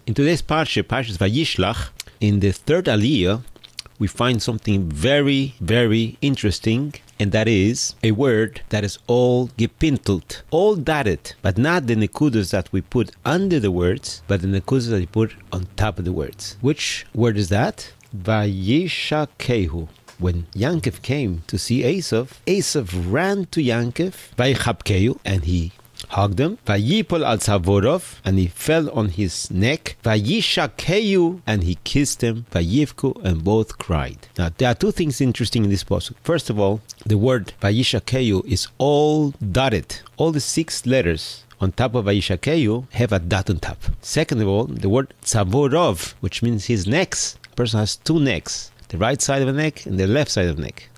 In today's Parshas Vayishlach, in the third aliyah, we find something very, very interesting, and that is a word that is all gepintelt, all dotted, but not the nekudas that we put under the words, but the nekudas that we put on top of the words. Which word is that? Vayishkehu. When Yaakov came to see Essau, Essau ran to Yaakov, Vaychapkehu, and he hugged him, Vayipol al Tzavorov, and he fell on his neck, Vayishkehu, and he kissed him, Vayivku, and both cried. Now, there are two things interesting in this passage. First of all, the word Vayishkehu is all dotted. All the 6 letters on top of Vayishkehu have a dot on top. Second of all, the word Tzavorov, which means his necks. A person has 2 necks, the right side of the neck and the left side of the neck,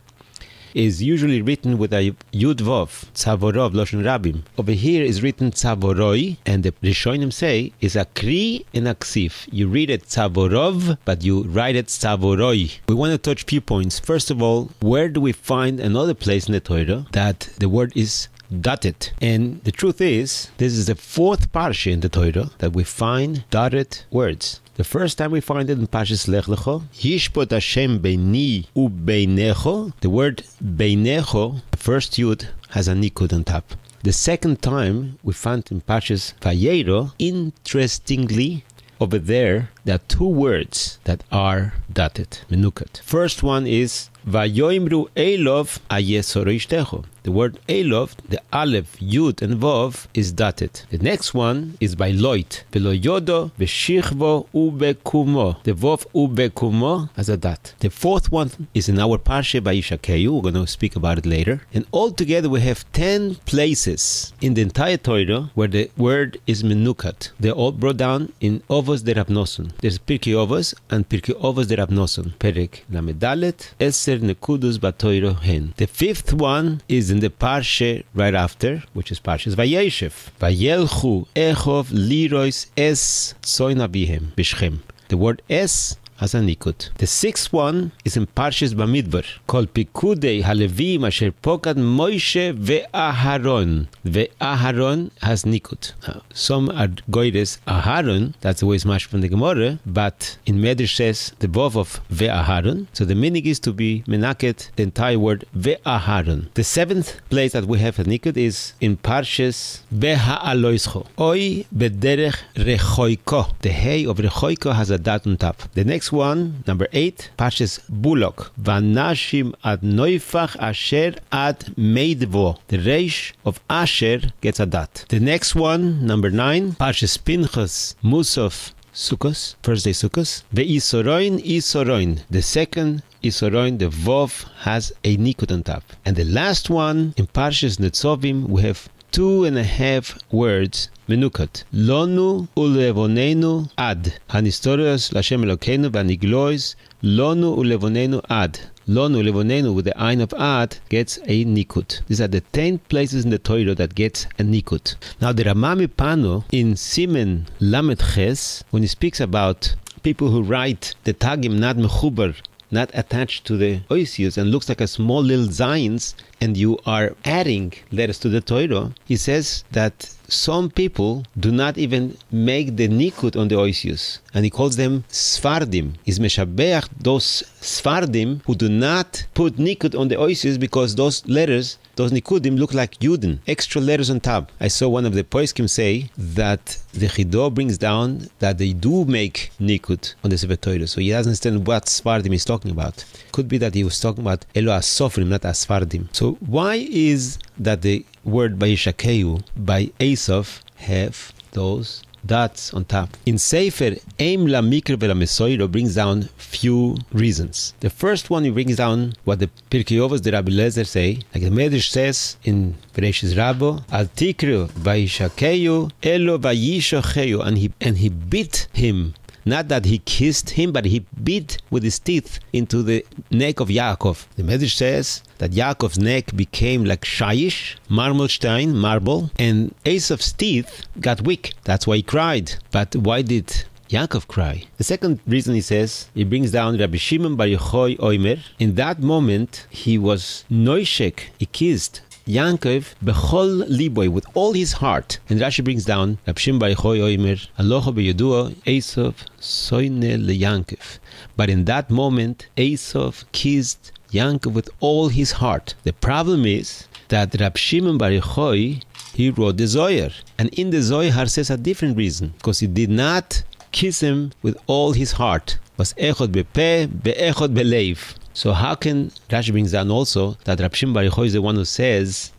is usually written with a Yud Vav, Tzavorov, Loshen Rabim. Over here is written Tzavoroi, and the Rishonim say is a Kri and a Ksif. You read it Tzavorov, but you write it Tzavoroi. We want to touch few points. First of all, where do we find another place in the Torah that the word is dotted? And the truth is, this is the 4th parsha in the Torah that we find dotted words. The first time we find it in Parshas Lech Lecho, Yishpot Hashem beini ubeinecho. The word beinecho, the first yud, has a nikud on top. The second time we find in Parshas Vayero, interestingly, over there are 2 words that are dotted, menukat. First one is Vayoimru Elov ayesorishdecho. The word Elov, the Aleph, Yud, and Vav is dotted. The next one is by Loit. Velo yodo, veshichvo, ubekumo. The Vav ubekumo has a dot. The 4th one is in our Parsha by Yishkehu. We're going to speak about it later. And altogether we have 10 places in the entire Torah where the word is menukat. They're all brought down in Avos dRav Nothon. There's Pirkei Avos and Pirkei Avos dRav Nothon. Perek Lamedalet, Eser Nekudus Batoiro Hen. The 5th one is in the parsha right after, which is Parshas Vayeshev. Vayelchu echov lirois es soina bihem bishchem. The word es has a nikud. The 6th one is in Parshas Bamidbar. Kol pikudei halevim asher pokad Moshe ve'aharon. Ve'aharon has nikud. Some are goyres Aharon, that's the way it's mashed from the Gemara, but in Medrash says the vav of ve'aharon. So the meaning is to be menaket the entire word ve'aharon. The 7th place that we have a nikud is in Parshas Beha'aloischo. Oi bederech Rexoka. The hay of Rexoka has a dot on top. The next one, number 8, Parshas Bulok. Vanashim ad noifach asher ad meidvo. The reish of Asher gets a dot. The next one, number 9, Parshas Piנחas Musaf Sukkos, first day Sukkos. Ve'isoroin isoroin. The second isoroin, the Vov has a nikud on top. And the last one, in Parshas Ntzovim, we have 2.5 words menukat. Lonu ulevonenu ad. Hanistorios Lashem Elokeinu v'aniglois. Lonu ulevonenu ad. Lonu ulevonenu with the ayin of ad gets a nikud. These are the 10 places in the Torah that gets a nikud. Now the mefno in Simen Lamed Ches, when he speaks about people who write the tagim not mechubar, not attached to the oisius, and looks like a small little zayins, and you are adding letters to the Torah, he says that some people do not even make the nikud on the oisius, and he calls them sfardim. He's meshabeach those sfardim who do not put nikud on the oisius because those letters, those nikudim, look like yudin, extra letters on top. I saw one of the poskim say that the Chido brings down that they do make nikud on the Sefer Torah, so he doesn't understand what sfardim is talking about. Could be that he was talking about elo asofrim, not asfardim. So why is that the word Vayishkehu by Essau have those dots on top? In Sefer למקרא ולמסורה brings down few reasons. The first one, he brings down what the Pirkei Avos the Rabbi Lezer say, like the Medrash says in Bereshis Rabo, Al tikru Vayishkehu elo Vayishkehu, and he beat him. Not that he kissed him, but he beat with his teeth into the neck of Yaakov. The Medrash says that Yaakov's neck became like shayish, marmorstein, marble, and Esav's teeth got weak. That's why he cried. But why did Yaakov cry? The second reason, he says, he brings down Rabbi Shimon Bar Yochai Oimer. In that moment, he was noishek, he kissed Yankov bechol liboy, with all his heart. And Rashi brings down, Rab Shimon bar Yochai oimer, halacha biyidua, Essau sונא ליעקב. But in that moment, Essau kissed Yankov with all his heart. The problem is that Rab Shimon bar Yochai, he wrote the Zohar. And in the Zohar says a different reason, because he did not kiss him with all his heart. Was echod bepeh, beechod beleiv. So how can, Rashi brings down also, that Rab Shimon bar Yochai is the one who says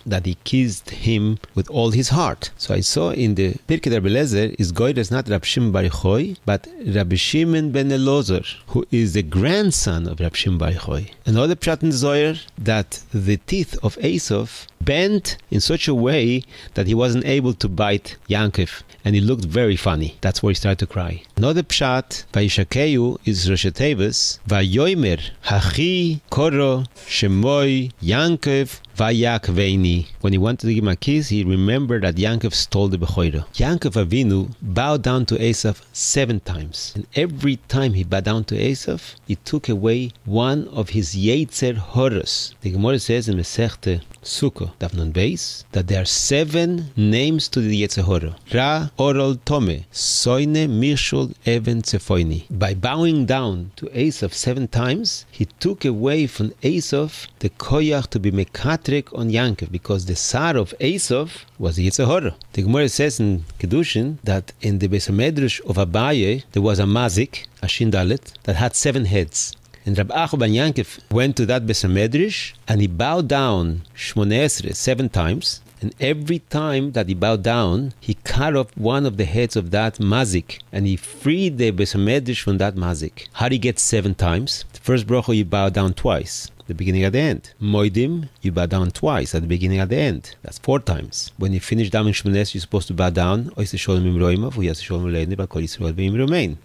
that he kissed him with all his heart. So I saw in the Pirkei Rabbi Eliezer, his goyre is not Rab Shimon bar Yochai, but Rabbi Shimon ben Elazar, who is the grandson of Rab Shimon bar Yochai. Another pshat in the Zohar, that the teeth of Essau bent in such a way that he wasn't able to bite Yankov, and he looked very funny. That's where he started to cry. Another pshat, וישקהו, is Rosh Tevis, ויאמר, hachi koro shemoi Yankov vayakveini. When he wanted to give him a kiss, he remembered that Yankov stole the Bechorah. Yankov Avinu bowed down to Essau 7 times. And every time he bowed down to Essau, he took away one of his Yetzer Horos. The Gemara says in Masechta Sukkah, Daf Nun Beis, that there are 7 names to the Yetzer Hora. Ra, Orol, Tome, Soine, Mishul, Even, Tzefoini. By bowing down to Essau 7 times, he took away from Essau the koyach to be mekatrek on Yankov, because the sar of Essau was the Yetzer Hora. The Gemara says in Kedushin that in the Beis HaMedrash of Abaye, there was a mazik, a shindalet, that had 7 heads. And Rab Acha ben Yankov went to that Beis HaMedrash and he bowed down 7 times. And every time that he bowed down, he cut off one of the heads of that mazik, and he freed the Beis HaMedrash from that mazik. How did he get 7 times? The first bracha, you bow down twice, the beginning and the end. Moedim, you bow down twice, at the beginning and the end. That's 4 times. When you finish down in Shmones, you're supposed to bow down. You're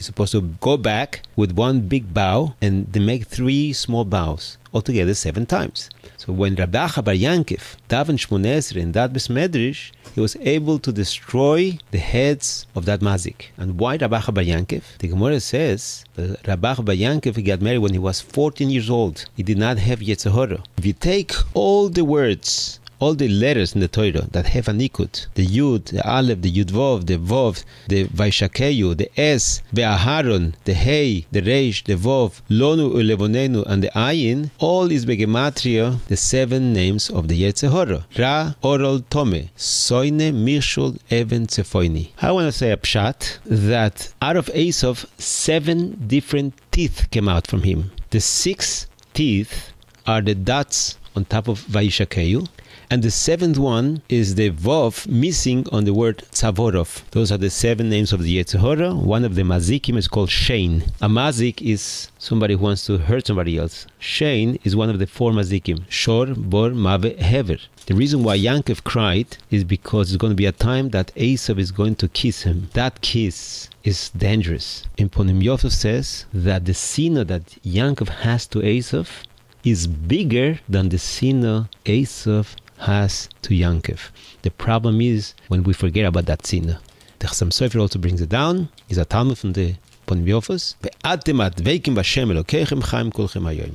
supposed to go back with one big bow and then make 3 small bows. Altogether 7 times. So when Rabbi Acha bar Yankov davened Shmonesre in that Beis Medrash, he was able to destroy the heads of that mazik. And why Rabbi Acha bar Yankov? The Gemara says that Rabbi Acha bar Yankov, he got married when he was 14 years old. He did not have Yetzer Hora. If you take all the words, all the letters in the Torah that have a Nikud, the Yud, the Aleph, the Yudvov, the Vov, the Vishkהו, the Es, Be'aharon, the Hey, the Reish, the Vov, Lonu, Ulevonenu, and the Ayin, all is Begematria, the 7 names of the Yetzer Hora. Ra, Orol, Tome, Soine, Mishul, Even, Tzefoini. I want to say a pshat that out of Essau, 7 different teeth came out from him. The 6 teeth are the dots on top of Vayishkהו, and the 7th one is the Vov missing on the word Tzavorov. Those are the 7 names of the Yetzer Hora. One of the mazikim is called Shein. A mazik is somebody who wants to hurt somebody else. Shein is one of the 4 mazikim. Shor, Bor, Mave, Hever. The reason why Yankov cried is because it's going to be a time that Essau is going to kiss him. That kiss is dangerous. And Ponim Yosef says that the sinner that Yankov has to Essau is bigger than the sinner Essau has to Yankov. The problem is when we forget about that sinner. The Sefer also brings it down. Is a Talmud from the Ponim Yosef.